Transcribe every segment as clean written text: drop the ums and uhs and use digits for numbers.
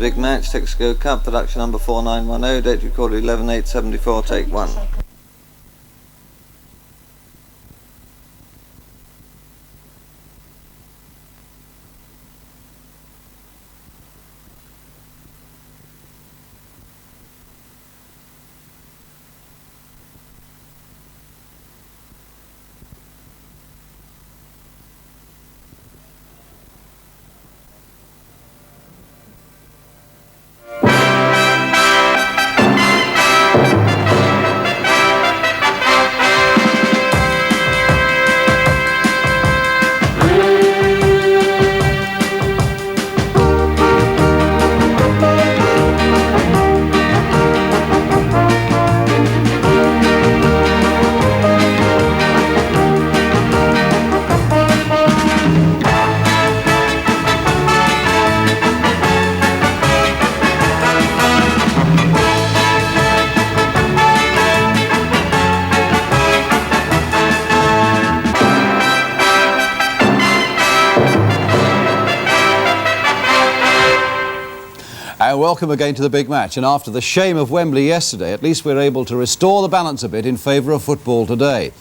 Big match, Texaco Cup, production number 4910, date recorded 11/8/74, take 1. Welcome again to the big match, and after the shame of Wembley yesterday, at least we're able to restore the balance a bit in favour of football today.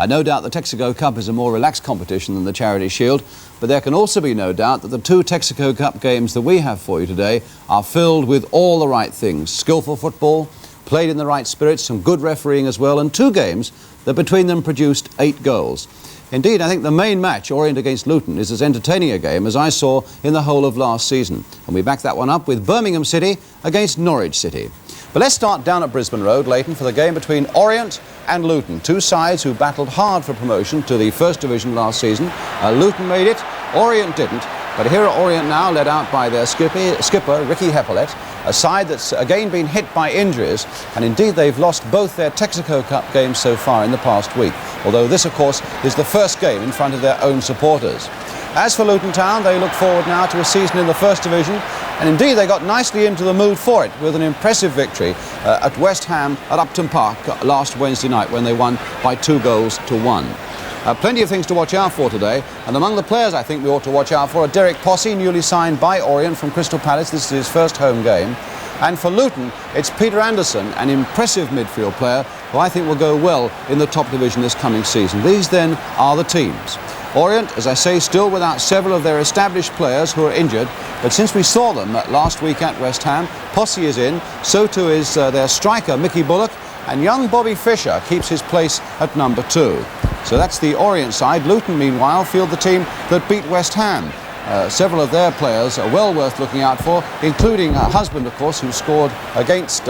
No doubt the Texaco Cup is a more relaxed competition than the Charity Shield, but there can also be no doubt that the two Texaco Cup games that we have for you today are filled with all the right things. Skillful football, played in the right spirit, some good refereeing as well, and two games that between them produced 8 goals. Indeed, I think the main match, Orient against Luton, is as entertaining a game as I saw in the whole of last season. And we back that one up with Birmingham City against Norwich City. But let's start down at Brisbane Road, Leighton, for the game between Orient and Luton. Two sides who battled hard for promotion to the First Division last season. Luton made it, Orient didn't. But here are Orient now, led out by their skipper Ricky Heppelet, a side that's again been hit by injuries, and indeed they've lost both their Texaco Cup games so far in the past week, although this, of course, is the first game in front of their own supporters. As for Luton Town, they look forward now to a season in the First Division, and indeed they got nicely into the mood for it with an impressive victory at West Ham at Upton Park last Wednesday night when they won by 2-1. Plenty of things to watch out for today, and among the players I think we ought to watch out for are Derek Possey, newly signed by Orient from Crystal Palace. This is his first home game. And for Luton, it's Peter Anderson, an impressive midfield player who I think will go well in the top division this coming season. These then are the teams. Orient, as I say, still without several of their established players who are injured, but since we saw them last week at West Ham, Possey is in, so too is their striker Mickey Bullock, and young Bobby Fischer keeps his place at number 2. So that's the Orient side. Luton, meanwhile, field the team that beat West Ham. Several of their players are well worth looking out for, including her husband, of course, who scored against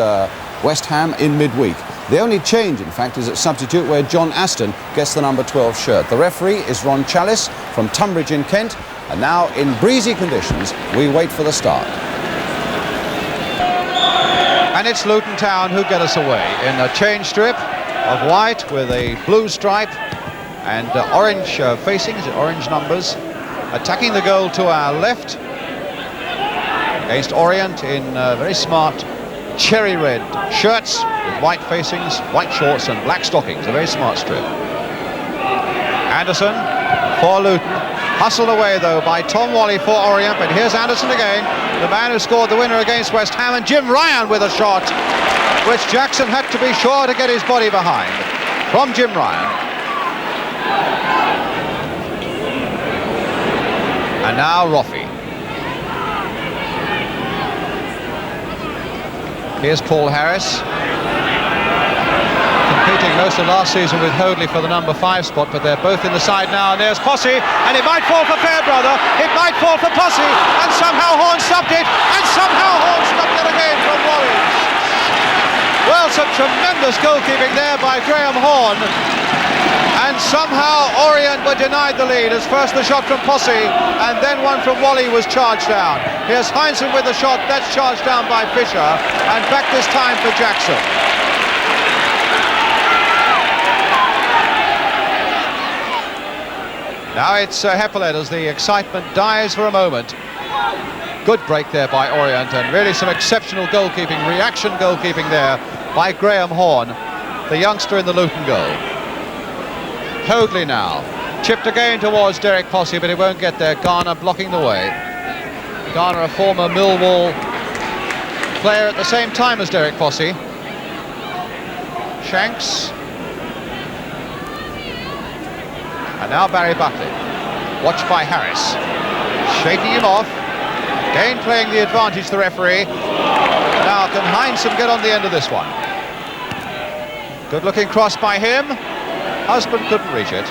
West Ham in midweek. The only change, in fact, is at substitute, where John Aston gets the number 12 shirt. The referee is Ron Chalice from Tunbridge in Kent, and now in breezy conditions we wait for the start. And it's Luton Town who get us away in a change strip of white with a blue stripe and orange facings, orange numbers, attacking the goal to our left against Orient in very smart cherry red shirts with white facings, white shorts and black stockings. A very smart strip. Anderson for Luton, hustled away though by Tom Whalley for Orient, but here's Anderson again, the man who scored the winner against West Ham, and Jim Ryan with a shot which Jackson had to be sure to get his body behind. From Jim Ryan. And now Roffey. Here's Paul Harris, competing most of last season with Hoadley for the number 5 spot, but they're both in the side now, and there's Possey, and it might fall for Fairbrother, it might fall for Possey, and somehow Horn stopped it, and somehow Horn stopped it again from Whalley. Well, some tremendous goalkeeping there by Graham Horn, and somehow Orient were denied the lead as first the shot from Possey and then one from Whalley was charged down. Here's Heinsohn with the shot, that's charged down by Fischer, and back this time for Jackson. Now it's Heppelet as the excitement dies for a moment. Good break there by Orient, and really some exceptional goalkeeping, reaction goalkeeping there by Graham Horn, the youngster in the Luton goal. Hoadley now, chipped again towards Derek Possey, but it won't get there. Garner blocking the way. Garner, a former Millwall player at the same time as Derek Fossey. Shanks. And now Barry Buckley, watched by Harris, shaking him off. Again playing the advantage, the referee. Now can Heinsohn get on the end of this one? Good looking cross by him. Husband couldn't reach it.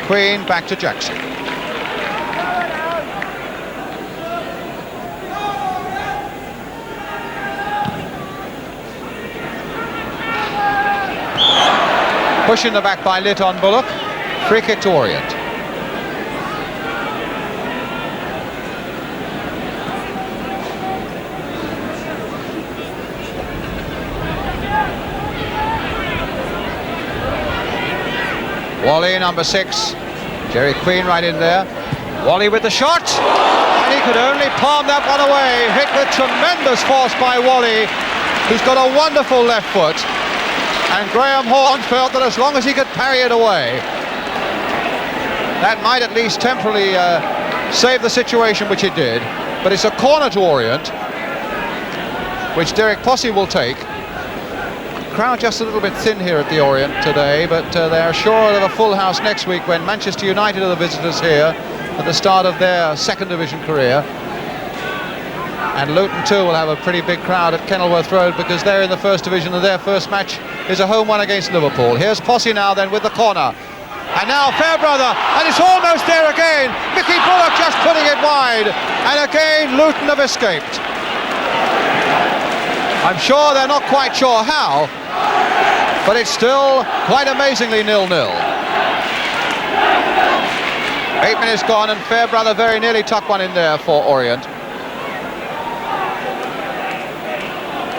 Queen back to Jackson. Push in the back by Luton Bullock. Free kick to Orient. Wally, number 6. Jerry Queen right in there. Wally with the shot. And he could only palm that one away. Hit with tremendous force by Wally, who's got a wonderful left foot. And Graham Horne felt that as long as he could parry it away, that might at least temporarily save the situation, which it did. But it's a corner to Orient, which Derek Fossey will take. Crowd just a little bit thin here at the Orient today, but they're sure of a full house next week when Manchester United are the visitors here at the start of their second division career. And Luton too will have a pretty big crowd at Kenilworth Road because they're in the first division and their first match is a home one against Liverpool. Here's Fossey now then with the corner. And now Fairbrother, and it's almost there again. Mickey Bullock just putting it wide. And again Luton have escaped. I'm sure they're not quite sure how, but it's still quite amazingly 0-0. 8 minutes gone and Fairbrother very nearly tucked one in there for Orient.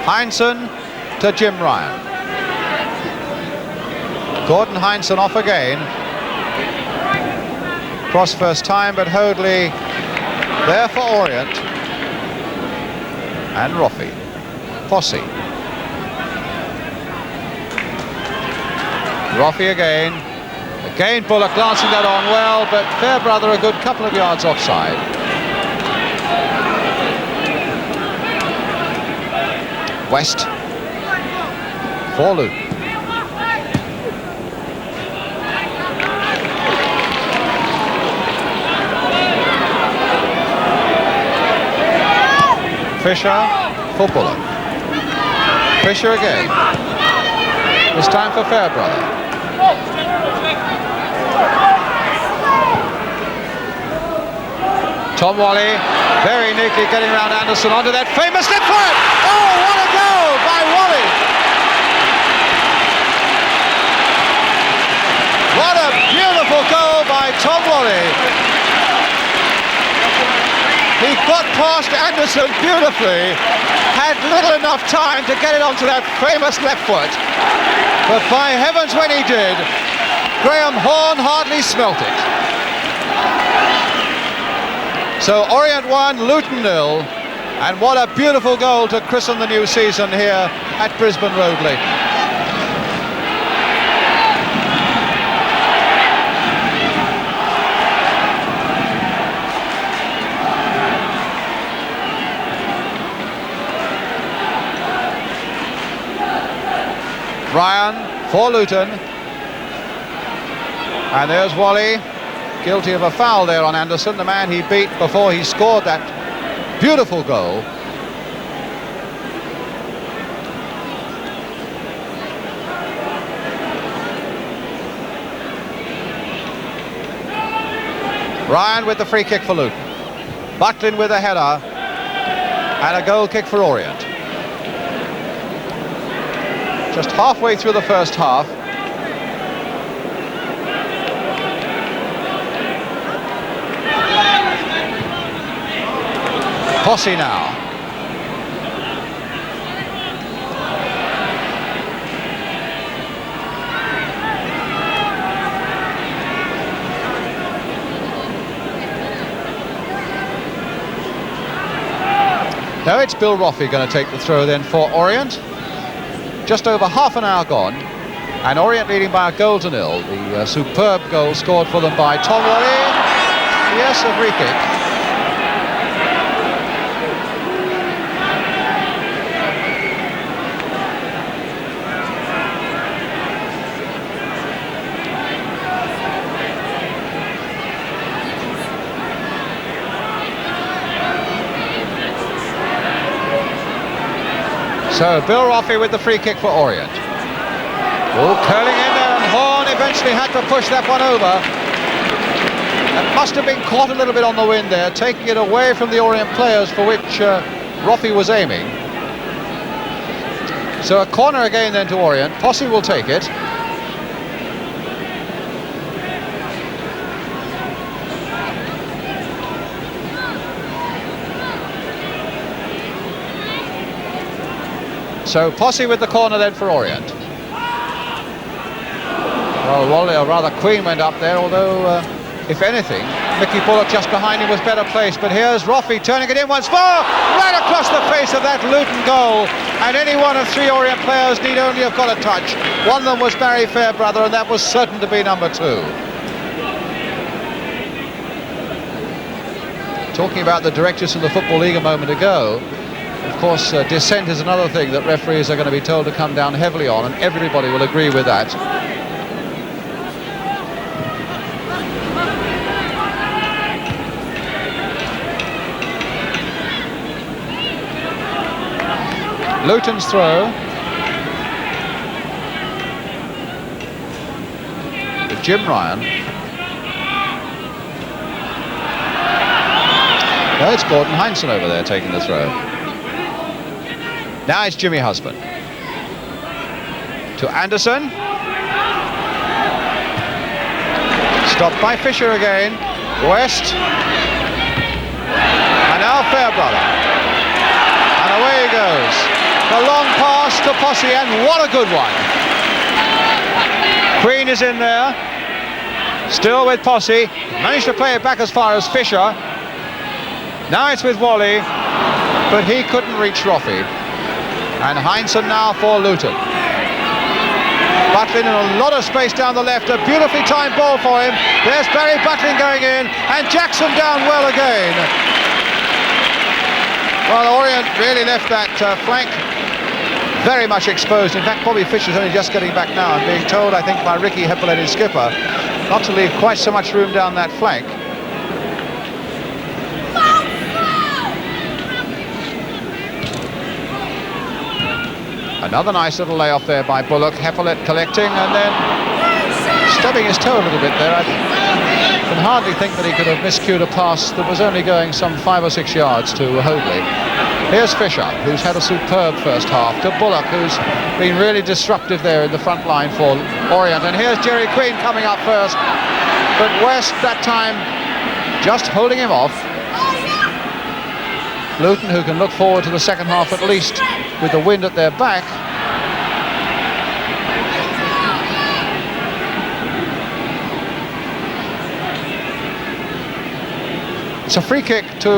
Heinsohn to Jim Ryan. Gordon Heinsohn off again. Cross first time, but Hoadley there for Orient. And Roffey. Fossey. Roffey again. Again Bullock glancing that on well, but Fairbrother a good couple of yards offside. West for Luton. Fisher for Bullock. Fisher again. This time for Fairbrother. Tom Wally very neatly getting around Anderson onto that famous left foot. Oh, what a goal by Wally! What a beautiful goal by Tom Wally. He got past Anderson beautifully, had little enough time to get it onto that famous left foot. But by heavens when he did, Graham Horne hardly smelt it. So Orient 1, Luton 0, and what a beautiful goal to christen the new season here at Brisbane Roadley. Ryan for Luton, and there's Wally, guilty of a foul there on Anderson, the man he beat before he scored that beautiful goal. Ryan with the free kick for Luton. Butlin with a header and a goal kick for Orient. Just halfway through the first half. Fossey now. Now it's Bill Roffey going to take the throw then for Orient. Just over half an hour gone, and Orient leading by a goal to 0. The superb goal scored for them by Tom Wally. Yes, a free kick. So Bill Roffey with the free kick for Orient. Oh, curling in there, and Horn eventually had to push that one over. It must have been caught a little bit on the wind there, taking it away from the Orient players, for which Roffey was aiming. So a corner again then to Orient. Posse will take it. So Posse with the corner then for Orient. Well, Wally, or rather Queen, went up there, although if anything, Mickey Bullock just behind him was better placed. But here's Roffey turning it in once more, right across the face of that Luton goal. And any one of three Orient players need only have got a touch. One of them was Barry Fairbrother, and that was certain to be number 2. Talking about the directors of the Football League a moment ago, of course, dissent is another thing that referees are going to be told to come down heavily on, and everybody will agree with that. Luton's throw. With Jim Ryan. No, it's Gordon Heinsohn over there taking the throw. Now it's Jimmy Husband. To Anderson. Stopped by Fisher again. West. And now Fairbrother. And away he goes. The long pass to Posse, and what a good one. Queen is in there. Still with Posse. Managed to play it back as far as Fisher. Now it's with Wally, but he couldn't reach Roffey. And Heinsohn now for Luton. Butlin in a lot of space down the left. A beautifully timed ball for him. There's Barry Butlin going in, and Jackson down well again. Well, Orient really left that flank very much exposed. In fact, Bobby Fischer's only just getting back now and being told, I think, by Ricky Heppelet, his skipper, not to leave quite so much room down that flank. Another nice little layoff there by Bullock. Heppelet collecting and then stubbing his toe a little bit there. I can hardly think that he could have miscued a pass that was only going some 5 or 6 yards to Hoadley. Here's Fisher, who's had a superb first half, to Bullock, who's been really disruptive there in the front line for Orient. And here's Jerry Queen coming up first, but West that time just holding him off. Luton, who can look forward to the second half at least with the wind at their back. It's a free kick to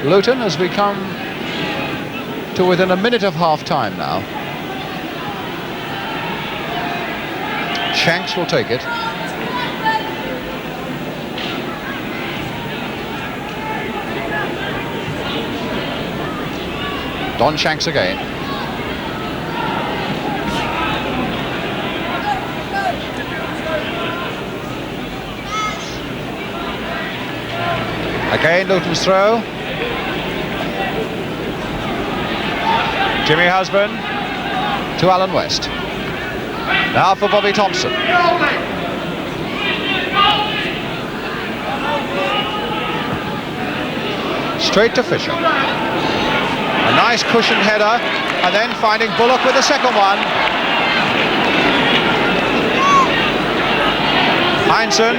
Luton as we come to within a minute of half-time now. Shanks will take it. Don Shanks again. Again, Luton's throw. Jimmy Husband to Alan West. Now for Bobby Thompson. Straight to Fisher. A nice cushioned header, and then finding Bullock with the second one. Heinsohn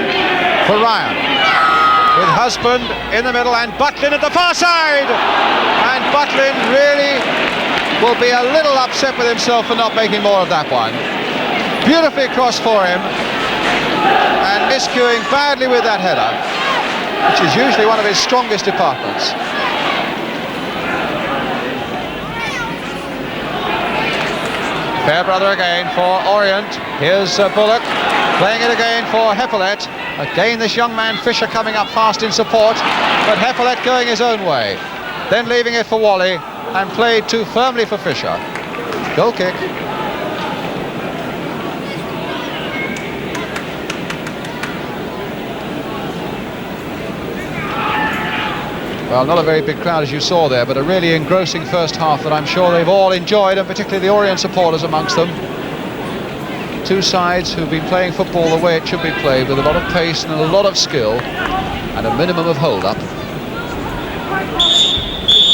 for Ryan. With Husband in the middle and Butlin at the far side. And Butlin really will be a little upset with himself for not making more of that one. Beautifully across for him. And miscuing badly with that header, which is usually one of his strongest departments. Fairbrother again for Orient. Here's Bullock playing it again for Heppelet. Again this young man Fisher coming up fast in support, but Heppelet going his own way. Then leaving it for Wally and played too firmly for Fisher. Goal kick. Well, not a very big crowd as you saw there, but a really engrossing first half that I'm sure they've all enjoyed, and particularly the Orient supporters amongst them. Two sides who've been playing football the way it should be played, with a lot of pace and a lot of skill and a minimum of hold-up.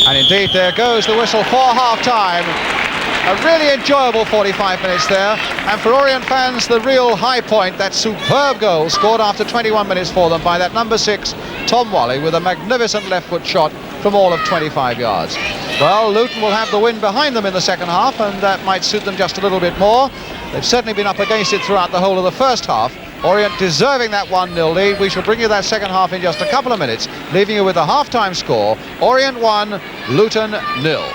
And indeed, there goes the whistle for half-time. A really enjoyable 45 minutes there, and for Orient fans, the real high point, that superb goal scored after 21 minutes for them by that number 6, Tom Whalley, with a magnificent left-foot shot from all of 25 yards. Well, Luton will have the wind behind them in the second half, and that might suit them just a little bit more. They've certainly been up against it throughout the whole of the first half. Orient deserving that 1-0 lead. We shall bring you that second half in just a couple of minutes, leaving you with a half-time score. Orient 1, Luton 0.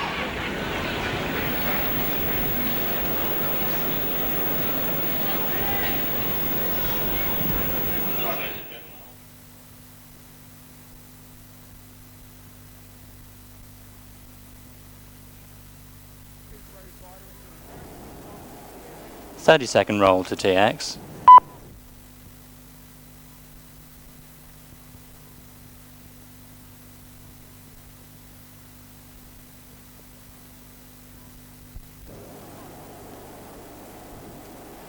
Thirty-second roll to TX.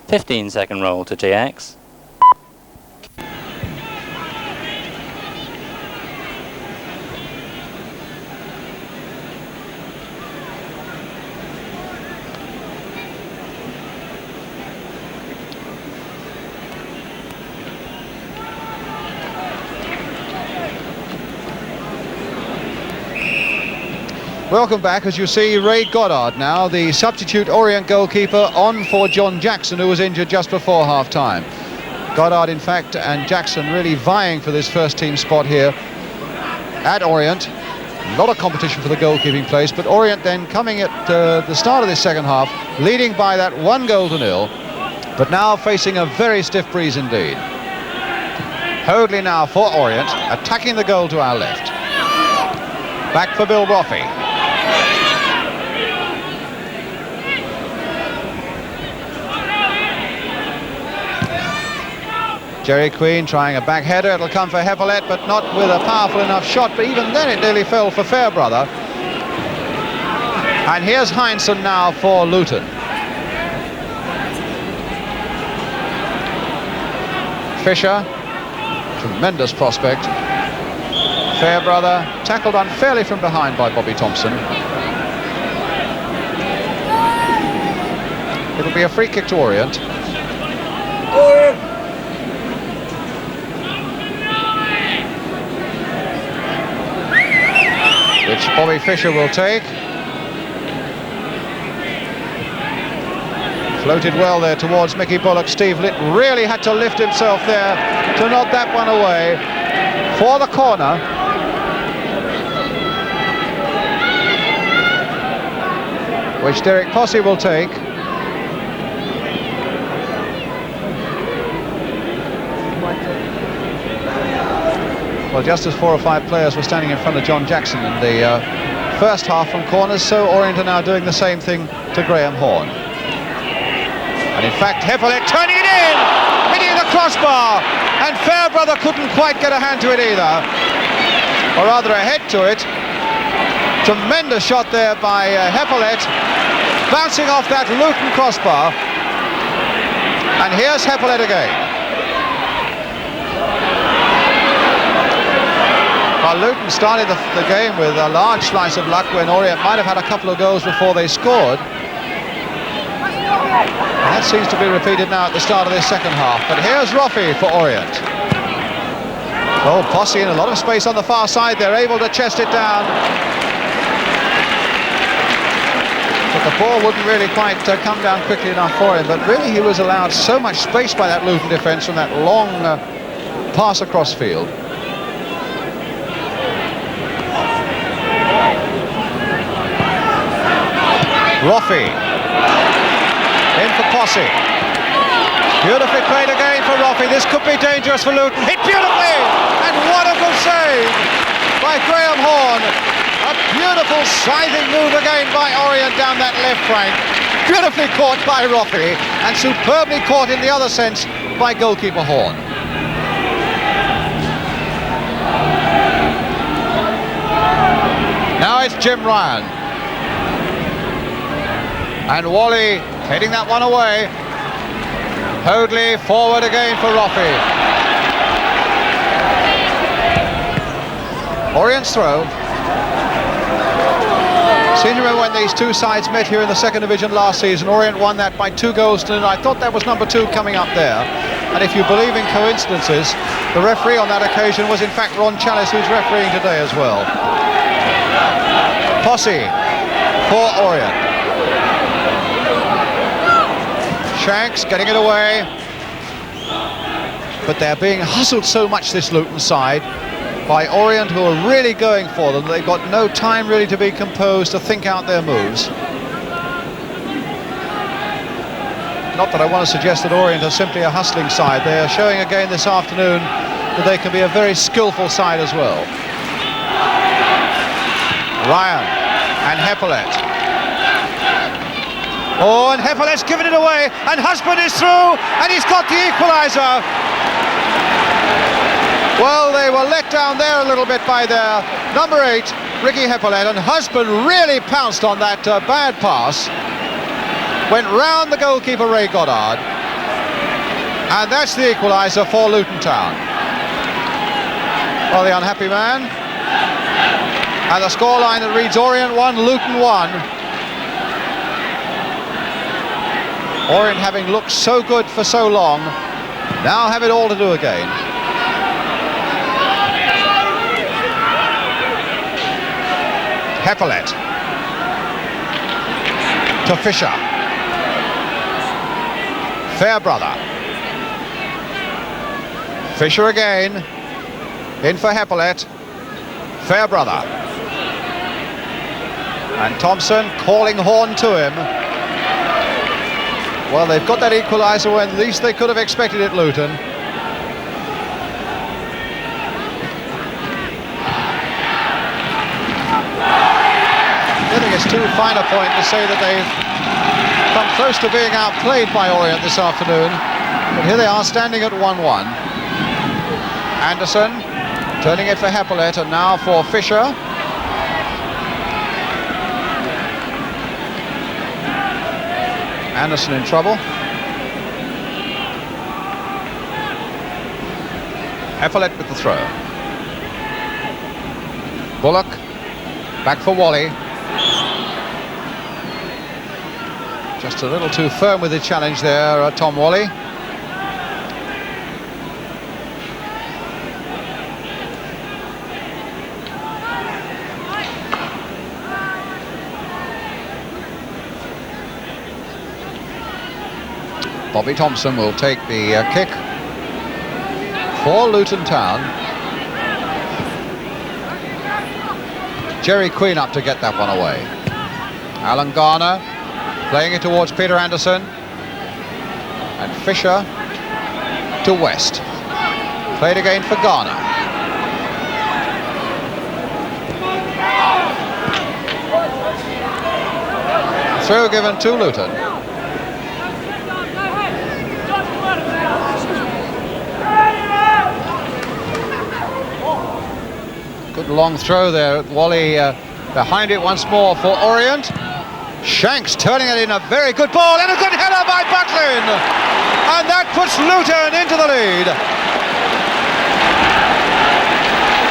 Fifteen-second roll to TX. Welcome back. As you see, Ray Goddard now, the substitute Orient goalkeeper, on for John Jackson, who was injured just before half-time. Goddard, in fact, and Jackson really vying for this first-team spot here at Orient. A lot of competition for the goalkeeping place, but Orient then coming at the start of this second half, leading by that 1-0, but now facing a very stiff breeze indeed. Hoadley now for Orient, attacking the goal to our left. Back for Bill Roffey. Jerry Queen trying a back header. It'll come for Heppolet, but not with a powerful enough shot, but even then it nearly fell for Fairbrother. And here's Heinsohn now for Luton. Fisher, tremendous prospect. Fairbrother tackled unfairly from behind by Bobby Thompson. It'll be a free kick to Orient. Which Bobby Fisher will take. Floated well there towards Mickey Bullock. Steve Litt really had to lift himself there to nod that one away for the corner. Which Derek Posse will take. Well, just as 4 or 5 players were standing in front of John Jackson in the first half from corners, so Orient are now doing the same thing to Graham Horne. And in fact, Heppolet turning it in, hitting the crossbar, and Fairbrother couldn't quite get a hand to it either, or rather a head to it. Tremendous shot there by Heppolet, bouncing off that Luton crossbar. And here's Heppolet again. Well, Luton started the game with a large slice of luck when Orient might have had a couple of goals before they scored. And that seems to be repeated now at the start of this second half. But here's Roffey for Orient. Oh, Posse in a lot of space on the far side. They're able to chest it down. But the ball wouldn't really quite come down quickly enough for him. But really he was allowed so much space by that Luton defence from that long pass across field. Roffey in for Posse. Beautifully played again for Roffey. This could be dangerous for Luton. Hit beautifully, and what a good save by Graham Horne. A beautiful scything move again by Orient down that left flank. Beautifully caught by Roffey, and superbly caught in the other sense by goalkeeper Horne. Now it's Jim Ryan. And Wally heading that one away. Hoadley forward again for Roffey. Orient's throw. Seem to remember when these two sides met here in the second division last season, Orient won that by 2 goals to nil. I thought that was number 2 coming up there. And if you believe in coincidences, the referee on that occasion was in fact Ron Challis, who's refereeing today as well. Posse for Orient. Shanks getting it away. But they're being hustled so much, this Luton side, by Orient, who are really going for them. They've got no time really to be composed, to think out their moves. Not that I want to suggest that Orient are simply a hustling side. They are showing again this afternoon that they can be a very skillful side as well. Ryan and Heppolet. Oh, and Heppolet's given it away, and Husband is through, and he's got the equaliser. Well, they were let down there a little bit by their number 8, Ricky Heppolet, and Husband really pounced on that bad pass. Went round the goalkeeper, Ray Goddard. And that's the equaliser for Luton Town. Well, the unhappy man. And the scoreline that reads Orient 1, Luton 1. Orient, having looked so good for so long, now have it all to do again. Heppolet to Fisher. Fairbrother. Fisher again. In for Heppolet. Fairbrother. And Thompson calling Horn to him. Well, they've got that equaliser when at least they could have expected it, Luton. I think it's too fine a point to say that they've come close to being outplayed by Orient this afternoon. But here they are standing at 1-1. Anderson turning it for Heppolet, and now for Fisher. Anderson in trouble. Heppolet with the throw. Bullock back for Wally. Just a little too firm with the challenge there, Tom Wally. Bobby Thompson will take the kick for Luton Town. Jerry Queen up to get that one away. Alan Garner playing it towards Peter Anderson. And Fisher to West. Played again for Garner. Throw given to Luton. Good long throw there. Wally behind it once more for Orient. Shanks turning it in, a very good ball, and a good header by Butlin. And that puts Luton into the lead.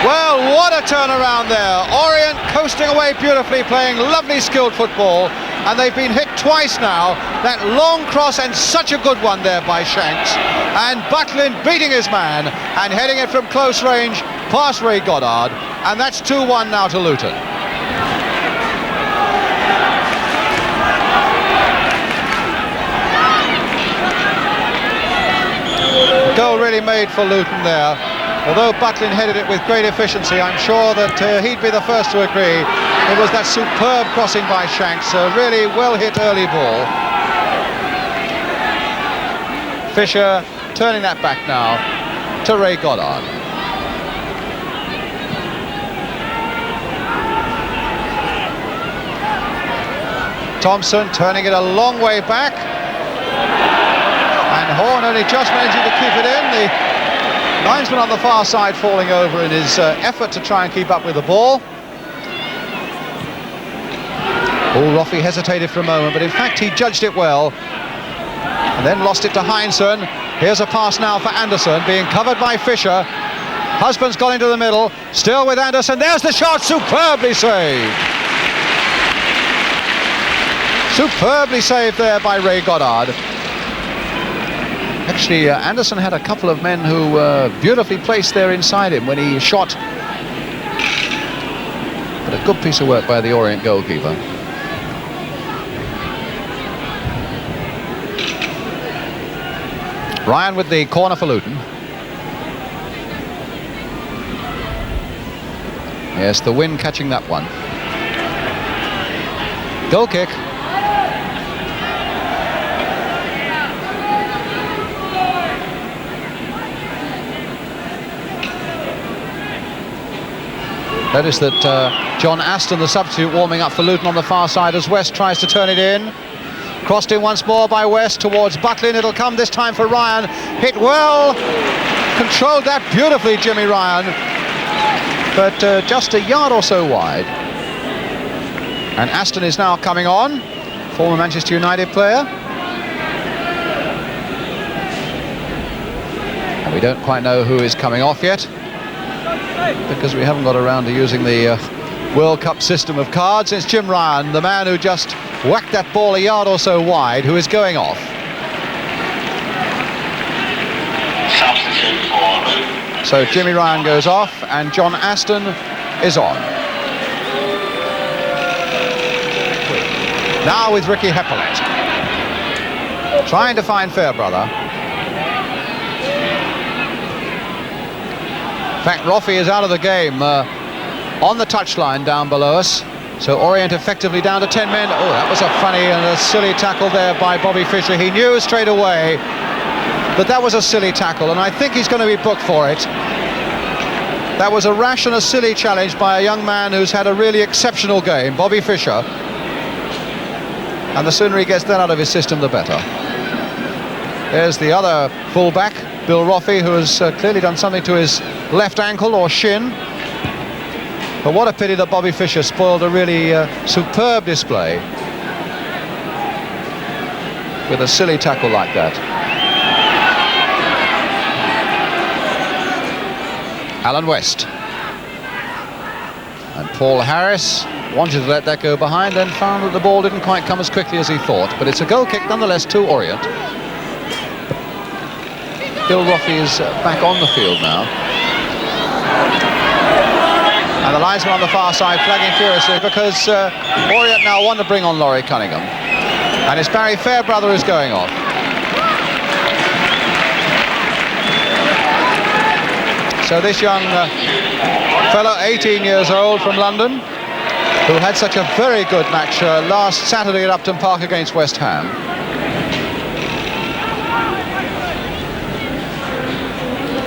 Well, what a turnaround there. Orient coasting away beautifully, playing lovely skilled football. And they've been hit twice now. That long cross, and such a good one there by Shanks. And Butlin beating his man and heading it from close range past Ray Goddard. And that's 2-1 now to Luton. Goal really made for Luton there. Although Butlin headed it with great efficiency, I'm sure that he'd be the first to agree. It was that superb crossing by Shanks, a really well-hit early ball. Fisher turning that back now to Ray Goddard. Thompson turning it a long way back. And Horn only just managing to keep it in. The linesman on the far side falling over in his effort to try and keep up with the ball. Oh, Roffey hesitated for a moment, but in fact he judged it well. And then lost it to Heinsohn. Here's a pass now for Anderson, being covered by Fisher. Husband's got into the middle, still with Anderson. There's the shot, superbly saved. Superbly saved there by Ray Goddard. Actually, Anderson had a couple of men who were beautifully placed there inside him when he shot. But a good piece of work by the Orient goalkeeper. Ryan with the corner for Luton. Yes, the wind catching that one. Goal kick. Notice that John Aston, the substitute, warming up for Luton on the far side as West tries to turn it in. Crossed in once more by West towards Butlin. It'll come this time for Ryan. Hit well. Controlled that beautifully, Jimmy Ryan. But just a yard or so wide. And Aston is now coming on. Former Manchester United player. And we don't quite know who is coming off yet, because we haven't got around to using the World Cup system of cards. It's Jim Ryan, the man who just whacked that ball a yard or so wide, who is going off. So Jimmy Ryan goes off and John Aston is on. Now with Ricky Heppolet, trying to find Fairbrother. In fact, Roffey is out of the game on the touchline down below us. So Orient effectively down to 10 men. Oh, that was a funny and a silly tackle there by Bobby Fischer. He knew straight away that that was a silly tackle, and I think he's going to be booked for it. That was a rash and a silly challenge by a young man who's had a really exceptional game, Bobby Fischer. And the sooner he gets that out of his system, the better. There's the other fullback, Bill Roffey, who has clearly done something to his left ankle or shin. But what a pity that Bobby Fischer spoiled a really superb display with a silly tackle like that. Alan West. And Paul Harris wanted to let that go behind, then found that the ball didn't quite come as quickly as he thought. But it's a goal kick nonetheless to Orient. Bill Roffey is back on the field now. And the linesman on the far side flagging furiously because Orient now want to bring on Laurie Cunningham. And it's Barry Fairbrother who's going off. So this young fellow, 18 years old from London, who had such a very good match last Saturday at Upton Park against West Ham.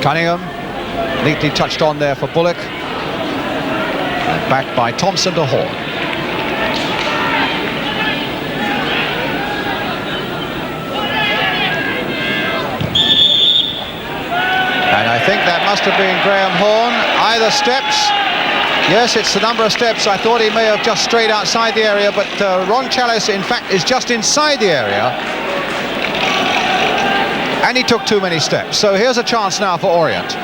Cunningham, neatly touched on there for Bullock. And back by Thompson to Horn. And I think that must have been Graham Horn. Either steps. Yes, it's the number of steps. I thought he may have just strayed outside the area, but Ron Chalice, in fact, is just inside the area. And he took too many steps. So here's a chance now for Orient.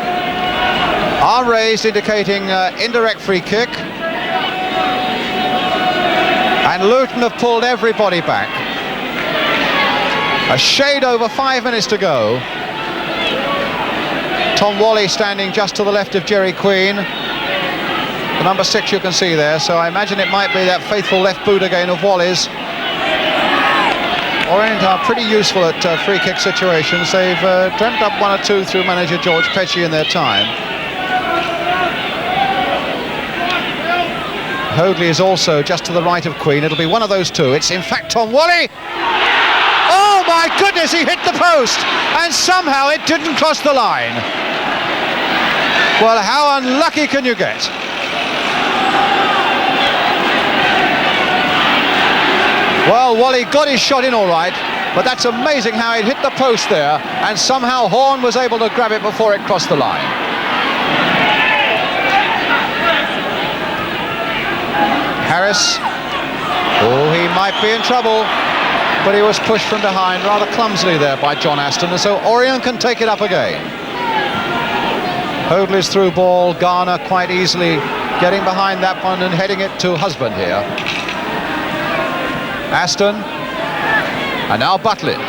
Arm raised, indicating indirect free kick. And Luton have pulled everybody back. A shade over 5 minutes to go. Tom Whalley standing just to the left of Jerry Queen. The number 6 you can see there, so I imagine it might be that faithful left boot again of Whalley's. Orient are pretty useful at free kick situations. They've dreamt up one or two through manager George Petchey in their time. Hoadley is also just to the right of Queen. It'll be one of those two. It's in fact Tom Whalley. Oh my goodness, he hit the post and somehow it didn't cross the line. Well, how unlucky can you get? Well, Whalley got his shot in all right, but that's amazing how it hit the post there, and somehow Horn was able to grab it before it crossed the line. Harris. Oh, he might be in trouble, but he was pushed from behind rather clumsily there by John Aston, and so Orient can take it up again. Hoadley's through ball, Garner quite easily getting behind that one and heading it to Husband here. Aston, and now Butlin.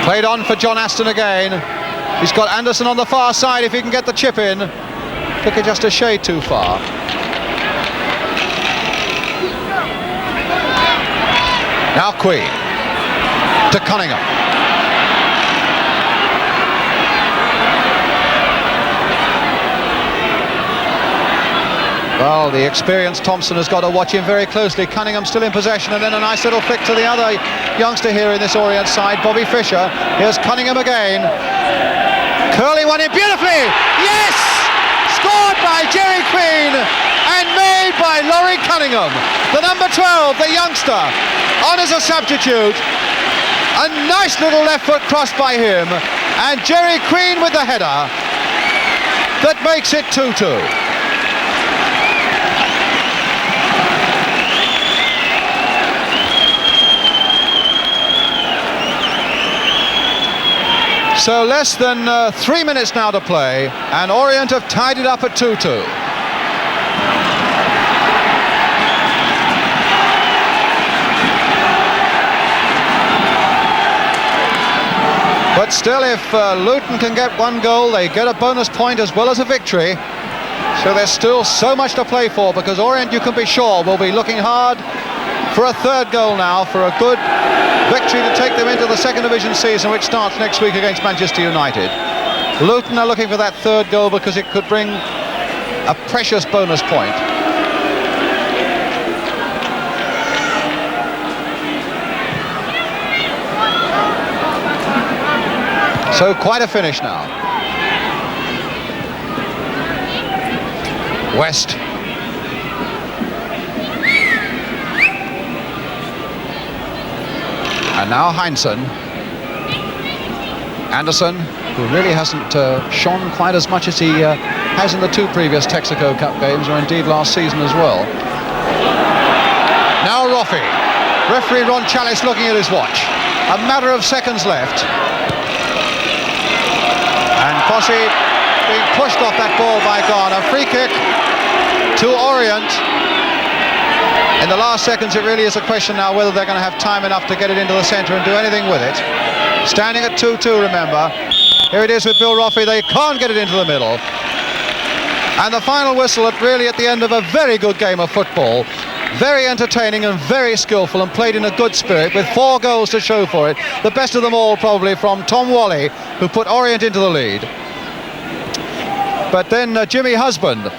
Played on for John Aston again. He's got Anderson on the far side if he can get the chip in. Took it just a shade too far. Now Queen to Cunningham. Well, the experienced Thompson has got to watch him very closely. Cunningham still in possession, and then a nice little flick to the other youngster here in this Orient side, Bobby Fischer. Here's Cunningham again. Curling one in beautifully. Yes! Scored by Jerry Queen and made by Laurie Cunningham. The number 12, the youngster, on as a substitute. A nice little left foot cross by him, and Jerry Queen with the header that makes it 2-2. So less than 3 minutes now to play, and Orient have tied it up at 2-2. But still, if Luton can get one goal, they get a bonus point as well as a victory. So there's still so much to play for, because Orient, you can be sure, will be looking hard for a third goal now, for a good victory to take them into the second division season, which starts next week against Manchester United. Luton are looking for that third goal because it could bring a precious bonus point. So quite a finish now. West. And now Heinsohn. Anderson, who really hasn't shone quite as much as he has in the two previous Texaco Cup games, or indeed last season as well. Now Roffey. Referee Ron Chalice looking at his watch. A matter of seconds left. And Posse being pushed off that ball by Garner. Free kick to Orient. In the last seconds, it really is a question now whether they're going to have time enough to get it into the centre and do anything with it. Standing at 2-2, remember. Here it is with Bill Roffey. They can't get it into the middle. And the final whistle at the end of a very good game of football. Very entertaining and very skillful, and played in a good spirit with 4 goals to show for it. The best of them all probably from Tom Whalley, who put Orient into the lead. But then Jimmy Husband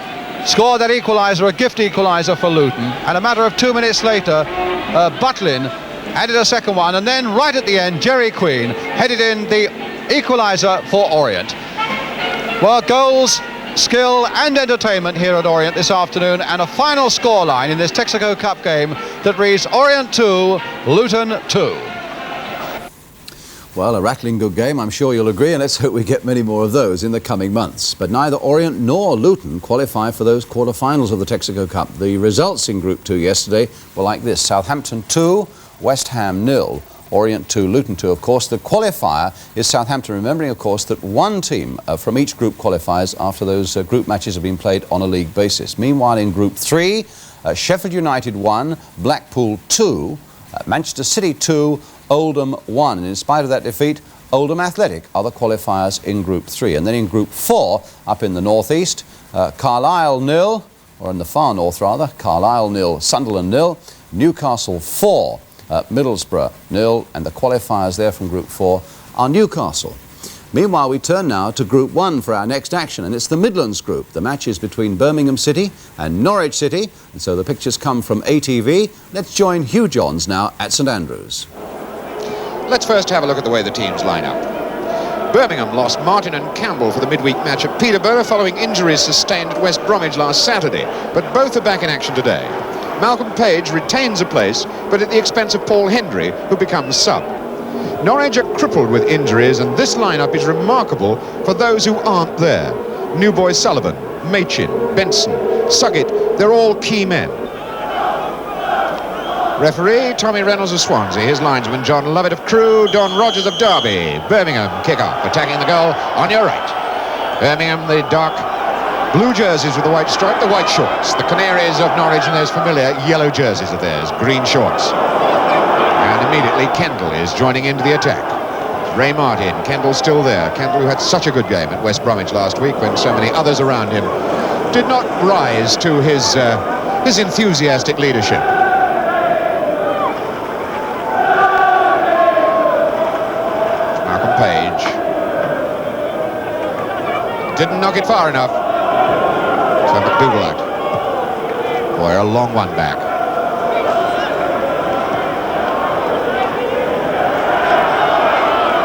scored that equaliser, a gift equaliser for Luton, and a matter of 2 minutes later, Butlin added a second one, and then right at the end, Jerry Queen headed in the equaliser for Orient. Well, goals, skill and entertainment here at Orient this afternoon, and a final scoreline in this Texaco Cup game that reads Orient 2, Luton 2. Well, a rattling good game, I'm sure you'll agree, and let's hope we get many more of those in the coming months. But neither Orient nor Luton qualify for those quarter-finals of the Texaco Cup. The results in Group 2 yesterday were like this: Southampton 2, West Ham 0, Orient 2, Luton 2. Of course, the qualifier is Southampton, remembering, of course, that one team from each group qualifies after those group matches have been played on a league basis. Meanwhile, in Group 3, Sheffield United 1, Blackpool 2, Manchester City 2, Oldham 1, and in spite of that defeat, Oldham Athletic are the qualifiers in Group 3. And then in Group 4, up in the northeast, Carlisle 0, or in the far north rather, Carlisle 0, Sunderland 0, Newcastle 4, Middlesbrough 0, and the qualifiers there from Group 4 are Newcastle. Meanwhile, we turn now to Group 1 for our next action, and it's the Midlands Group. The match is between Birmingham City and Norwich City, and so the pictures come from ATV. Let's join Hugh Johns now at St Andrews. Let's first have a look at the way the teams line up. Birmingham lost Martin and Campbell for the midweek match at Peterborough following injuries sustained at West Bromwich last Saturday, but both are back in action today. Malcolm Page retains a place, but at the expense of Paul Hendry, who becomes sub. Norwich are crippled with injuries, and this lineup is remarkable for those who aren't there. Newboy Sullivan, Machin, Benson, Suggett, they're all key men. Referee, Tommy Reynolds of Swansea. His linesman, John Lovett of Crewe. Don Rogers of Derby. Birmingham kick-off, attacking the goal on your right. Birmingham, the dark blue jerseys with the white stripe, the white shorts. The Canaries of Norwich and those familiar yellow jerseys of theirs, green shorts. And immediately Kendall is joining into the attack. Ray Martin, Kendall still there. Kendall, who had such a good game at West Bromwich last week when so many others around him did not rise to his enthusiastic leadership. Malcolm Page. Didn't knock it far enough. So McDougall out. Boy, a long one back.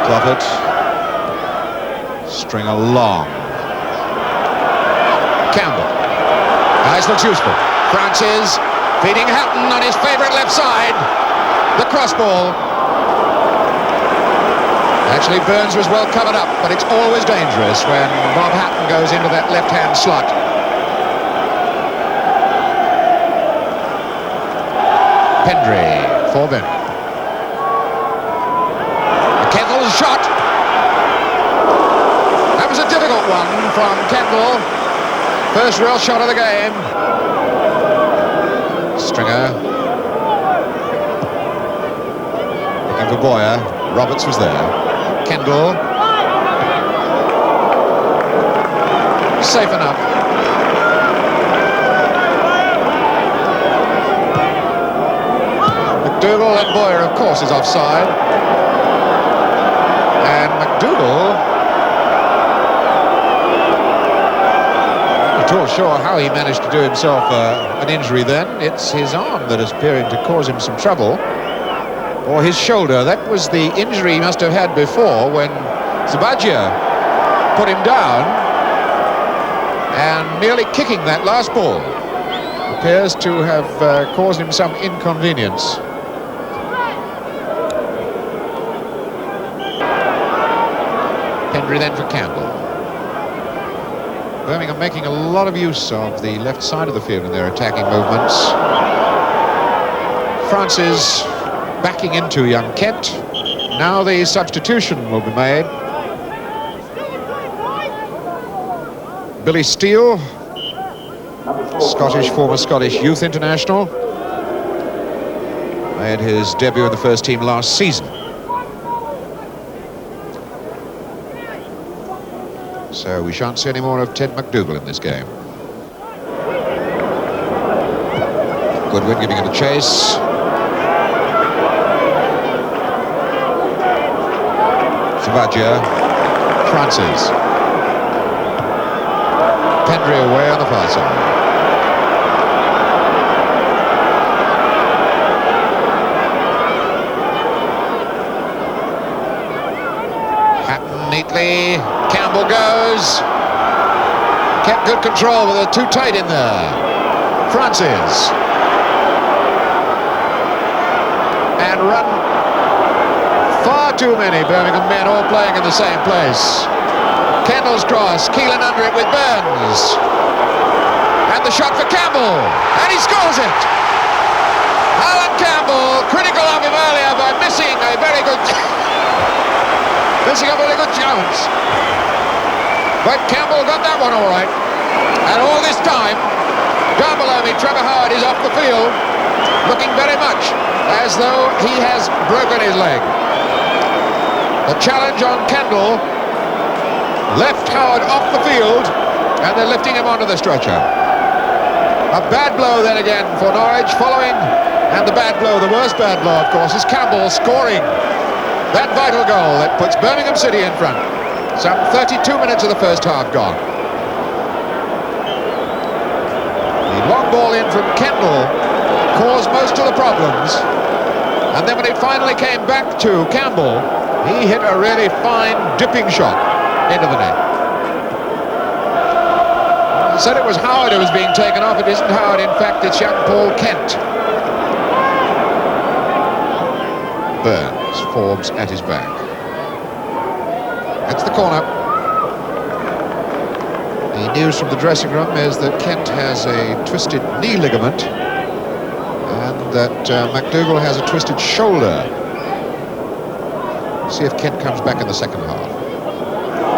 Clough string along. Campbell. This looks useful. Francis feeding Hatton on his favourite left side. The cross ball. Actually, Burns was well covered up, but it's always dangerous when Bob Hatton goes into that left-hand slot. Pendry for Birmingham. Kendall's shot. That was a difficult one from Kendall. First real shot of the game. Stringer. Looking for Boyer. Roberts was there. Kendall. Safe enough. McDougall and Boyer, of course, is offside. And McDougall, I'm not at all sure how he managed to do himself an injury then. It's his arm that is appearing to cause him some trouble. Or his shoulder. That was the injury he must have had before when Zabagia put him down, and merely kicking that last ball appears to have caused him some inconvenience. Pendry then for Campbell. Birmingham making a lot of use of the left side of the field in their attacking movements. Francis backing into young Kent. Now the substitution will be made. Billy Steele, former Scottish youth international, made his debut in the first team last season. So we shan't see any more of Ted McDougall in this game. Goodwin giving it a chase. Zabagia, Francis. Pendry away on the far side. Hatton neatly. Campbell goes. Kept good control with it too tight in there. Francis. And run. Far too many Birmingham men all playing in the same place. Kendall's cross, Keelan under it with Burns. And the shot for Campbell. And he scores it. Alan Campbell, critical of him earlier by missing a very good chance. But Campbell got that one all right. And all this time, down below me, Trevor Howard is off the field, looking very much as though he has broken his leg. The challenge on Kendall left Howard off the field, and they're lifting him onto the stretcher. A bad blow then again for Norwich following, and the bad blow, the worst bad blow, of course, is Campbell scoring that vital goal that puts Birmingham City in front. Some 32 minutes of the first half gone. The long ball in from Kendall caused most of the problems, and then when it finally came back to Campbell, he hit a really fine dipping shot into the net. I said it was Howard who was being taken off. It isn't Howard, in fact, it's young Paul Kent. Burns, Forbes at his back. That's the corner. The news from the dressing room is that Kent has a twisted knee ligament, and that McDougall has a twisted shoulder. See if Kent comes back in the second half.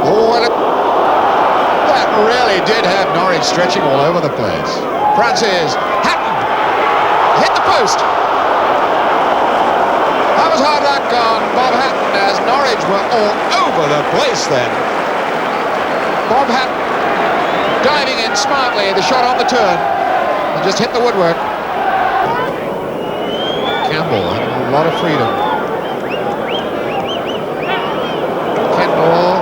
Oh, and that really did have Norwich stretching all over the place. Francis, Hatton, hit the post. That was hard luck on Bob Hatton, as Norwich were all over the place then. Bob Hatton diving in smartly, the shot on the turn, and just hit the woodwork. Campbell had a lot of freedom. Kendall.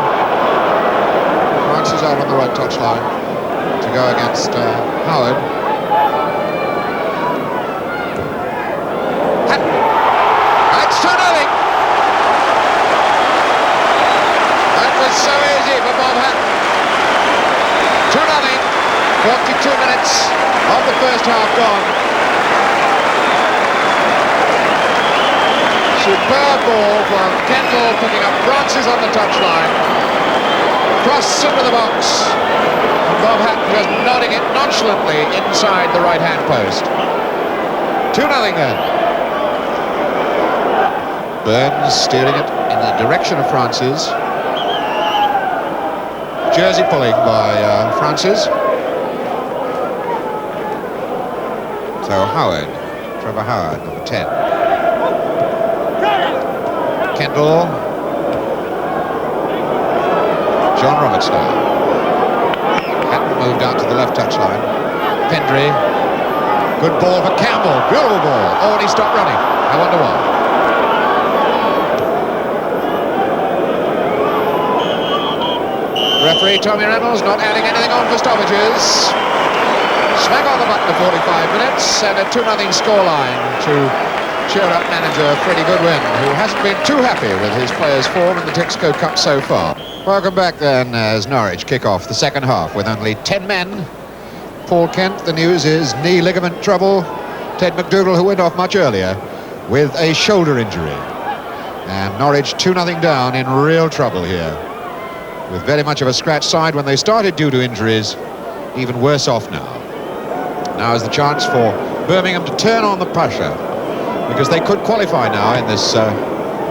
Francis out on the right touchline to go against Howard. Hatton. That's 2-0. That was so easy for Bob Hatton. 2-0. 42 minutes of the first half gone. Superb ball from Kendall, picking up Francis on the touchline. Cross into the box. And Bob Hatton just nodding it nonchalantly inside the right-hand post. 2-0 then. Burns steering it in the direction of Francis. Jersey pulling by Francis. So Howard, Trevor Howard, number 10. Kendall. John Roberts now. Hatton moved out to the left touchline. Pendry. Good ball for Campbell. Beautiful ball. Oh, and he stopped running. I wonder why. Referee Tommy Reynolds not adding anything on for stoppages. Smack on the button for 45 minutes and a 2-0 scoreline to cheer up manager Freddie Goodwin, who hasn't been too happy with his players' form in the Texaco Cup so far. Welcome back then as Norwich kick off the second half with only 10 men. Paul Kent, the news is knee ligament trouble. Ted McDougall, who went off much earlier, with a shoulder injury. And Norwich 2-0 down, in real trouble here, with very much of a scratch side when they started due to injuries, even worse off now. Now is the chance for Birmingham to turn on the pressure, because they could qualify now in this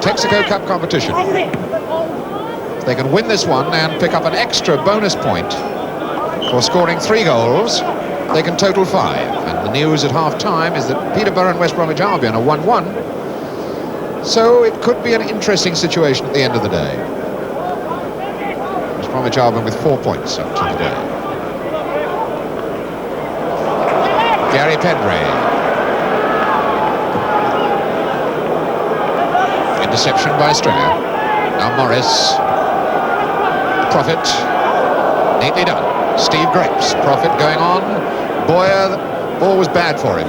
Texaco Cup competition. If they can win this one and pick up an extra bonus point for scoring 3 goals, they can total 5. And the news at half-time is that Peterborough and West Bromwich Albion are 1-1. So it could be an interesting situation at the end of the day. West Bromwich Albion with 4 points up to the day. Gary Pendry. Interception by Stringer. Now Morris. Profit. Neatly done. Steve Grapes. Profit going on. Boyer, the ball was bad for him.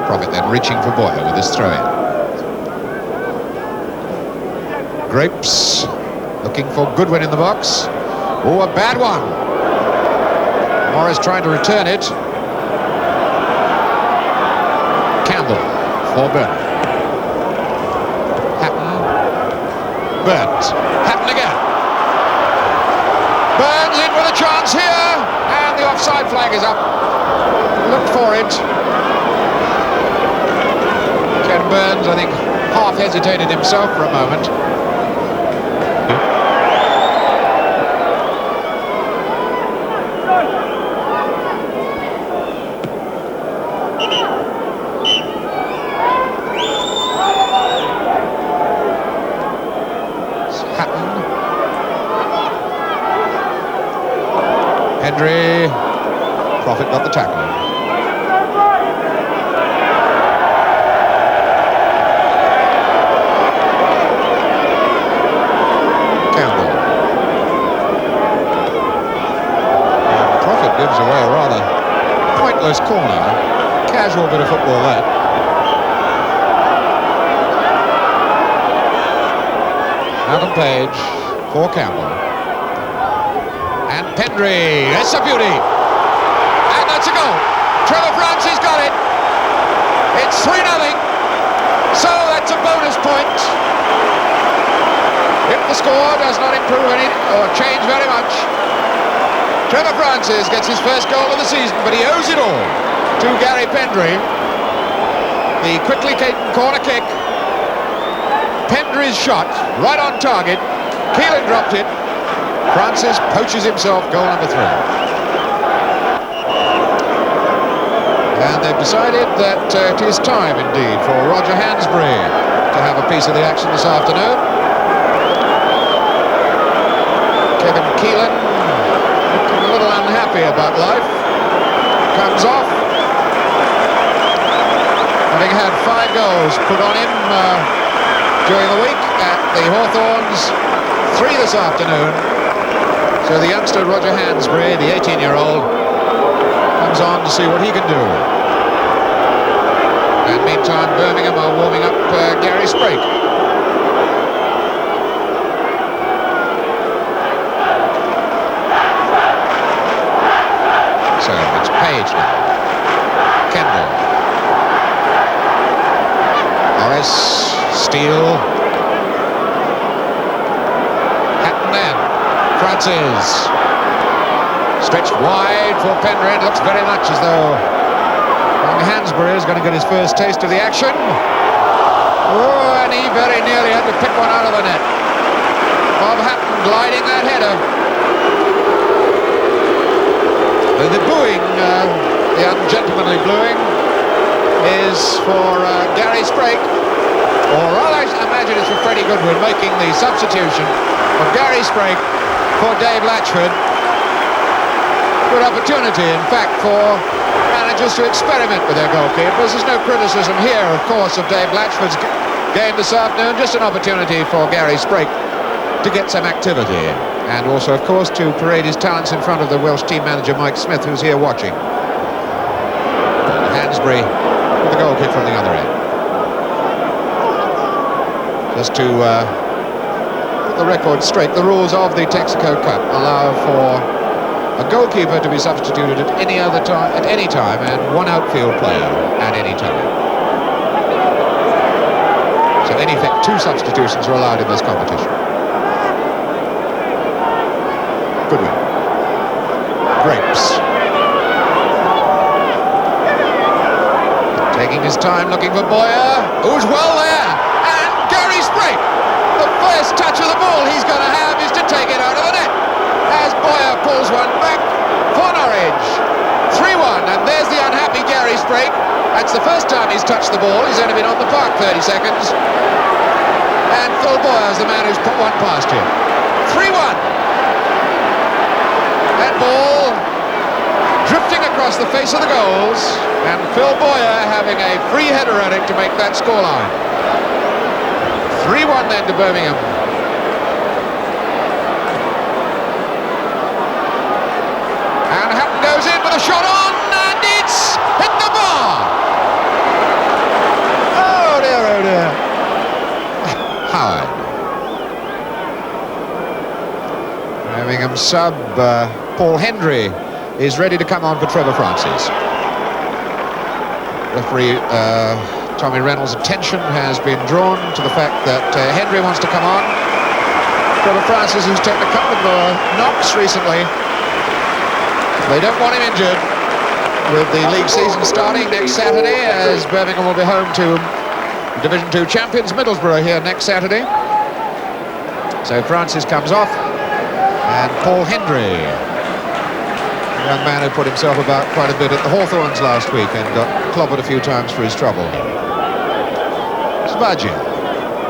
Profit then reaching for Boyer with his throw-in. Grapes looking for Goodwin in the box. Oh, a bad one. Morris trying to return it. Campbell for Burns. Hatton. Burns. Hatton again. Burns in with a chance here. And the offside flag is up. Looked for it. Ken Burns, I think, half hesitated himself for a moment. Hendry. Profit got the tackle. Campbell. And Profit gives away a rather pointless corner. Casual bit of football that. Malcolm Page for Campbell. And Pendry, that's a beauty. And that's a goal. Trevor Francis got it. It's 3-0. So that's a bonus point. It The score does not improve any or change very much. Trevor Francis gets his first goal of the season, but he owes it all to Gary Pendry. The quickly taken corner kick. Pendry's shot, right on target. Keelan dropped it. Francis poaches himself goal number 3. And they've decided that it is time indeed for Roger Hansbury to have a piece of the action this afternoon. Kevin Keelan, looking a little unhappy about life, comes off. Having had 5 goals put on him during the week at the Hawthorns, 3 this afternoon. So the youngster Roger Hansbury, the 18-year-old, comes on to see what he can do. And meantime, Birmingham are warming up Gary Sprake. So it's Page now. Kendall. Morris. Steele. Hatton then. Francis. Stretched wide for Pendry. It looks very much as though Hansbury is going to get his first taste of the action. Oh, and he very nearly had to pick one out of the net. Bob Hatton gliding that header. The booing, the ungentlemanly booing, is for Gary Sprake. Or I imagine it's for Freddie Goodwin making the substitution of Gary Sprake for Dave Latchford. Good opportunity, in fact, for managers to experiment with their goalkeepers. There's no criticism here, of course, of Dave Latchford's game this afternoon. Just an opportunity for Gary Sprake to get some activity. And also, of course, to parade his talents in front of the Welsh team manager, Mike Smith, who's here watching. And Hansbury with the goal kick from the other end. Just to put the record straight, the rules of the Texaco Cup allow for a goalkeeper to be substituted at any other time, at any time, and one outfield player at any time. So in effect, 2 substitutions are allowed in this competition. Goodwin. Grapes. Taking his time, looking for Boyer, who's well there, and Gary Sprake. The first touch of the ball he's going to have is to take it out of the net, as Boyer pulls one back for Norwich. 3-1, and there's the unhappy Gary Sprake. That's the first time he's touched the ball. He's only been on the park 30 seconds. And Phil Boyer's the man who's put one past him. 3-1. That ball drifting across the face of the goals, and Phil Boyer having a free header at it to make that scoreline. 3-1 then to Birmingham. And Hatton goes in with a shot on, and it's hit the bar. Oh dear, oh dear. Howard. Birmingham sub Paul Hendry is ready to come on for Trevor Francis. Referee Tommy Reynolds' attention has been drawn to the fact that Hendry wants to come on. Trevor Francis, who's taken a couple of knocks recently. They don't want him injured with the league season starting next Saturday, as Birmingham will be home to Division 2 champions Middlesbrough here next Saturday. So Francis comes off, and Paul Hendry, a young man who put himself about quite a bit at the Hawthorns last week and got clobbered a few times for his trouble. Spudgy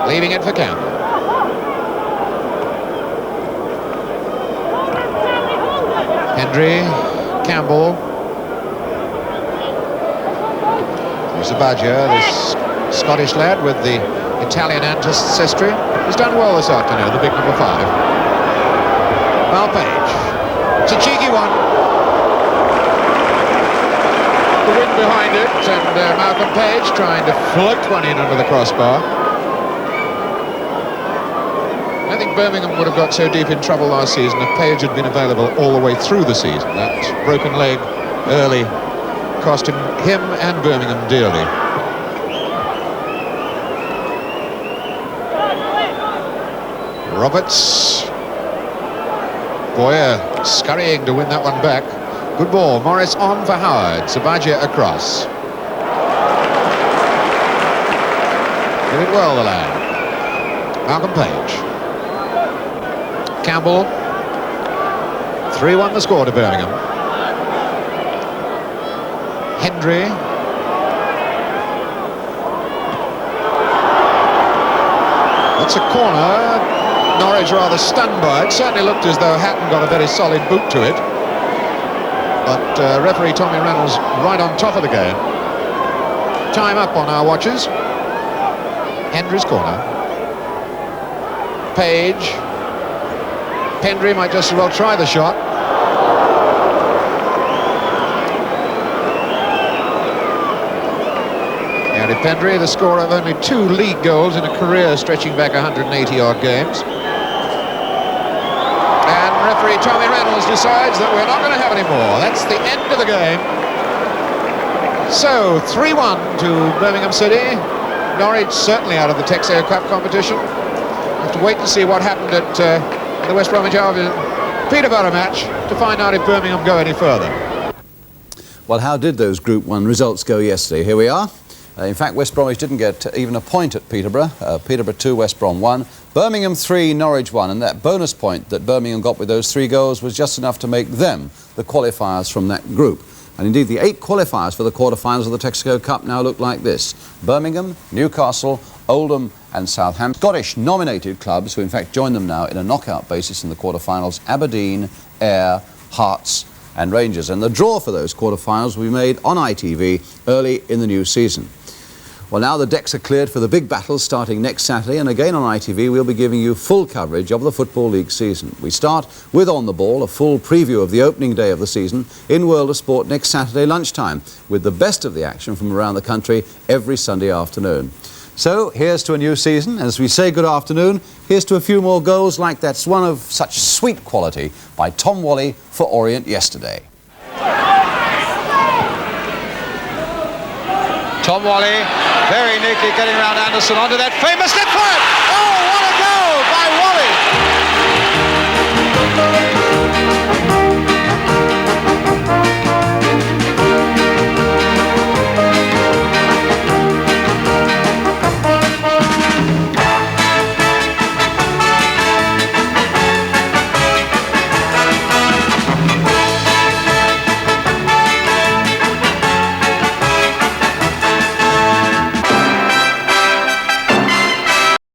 leaving it for Campbell. Hendry, Campbell, Zabadja, this Scottish lad with the Italian ancestry, has done well this afternoon, the big number 5. Mal Page, it's a cheeky one. The wind behind it, and Malcolm Page trying to float one in under the crossbar. I think Birmingham would have got so deep in trouble last season if Page had been available all the way through the season. That broken leg early cost him and Birmingham dearly. Roberts. Boyer scurrying to win that one back. Good ball. Morris on for Howard. Sabagia across. Did it well, the lad. Malcolm Page. Campbell. 3-1 the score to Birmingham. Hendry. That's a corner. Norwich rather stunned by it. Certainly looked as though Hatton got a very solid boot to it. But referee Tommy Reynolds right on top of the game. Time up on our watches. Hendry's corner. Page. Hendry might just as well try the shot. Gary Pendry, the scorer of only 2 league goals in a career stretching back 180-odd games. And referee Tommy Reynolds decides that we're not going to have any more. That's the end of the game. So, 3-1 to Birmingham City. Norwich certainly out of the Texaco Cup competition. Have to wait to see what happened at the West Bromwich Albion Peterborough match to find out if Birmingham go any further. Well, how did those Group 1 results go yesterday? Here we are. In fact, West Bromwich didn't get even a point at Peterborough. Peterborough 2, West Brom 1. Birmingham 3, Norwich 1. And that bonus point that Birmingham got with those 3 goals was just enough to make them the qualifiers from that group. And indeed, the 8 qualifiers for the quarterfinals of the Texaco Cup now look like this. Birmingham, Newcastle, Oldham and Southampton. Scottish nominated clubs, who in fact join them now in a knockout basis in the quarterfinals, Aberdeen, Ayr, Hearts and Rangers. And the draw for those quarterfinals will be made on ITV early in the new season. Well, now the decks are cleared for the big battles starting next Saturday, and again on ITV we'll be giving you full coverage of the Football League season. We start with On the Ball, a full preview of the opening day of the season in World of Sport next Saturday lunchtime, with the best of the action from around the country every Sunday afternoon. So here's to a new season. As we say good afternoon, here's to a few more goals like that's one of such sweet quality by Tom Whalley for Orient yesterday. Tom Whalley very neatly getting around Anderson onto that famous net for it.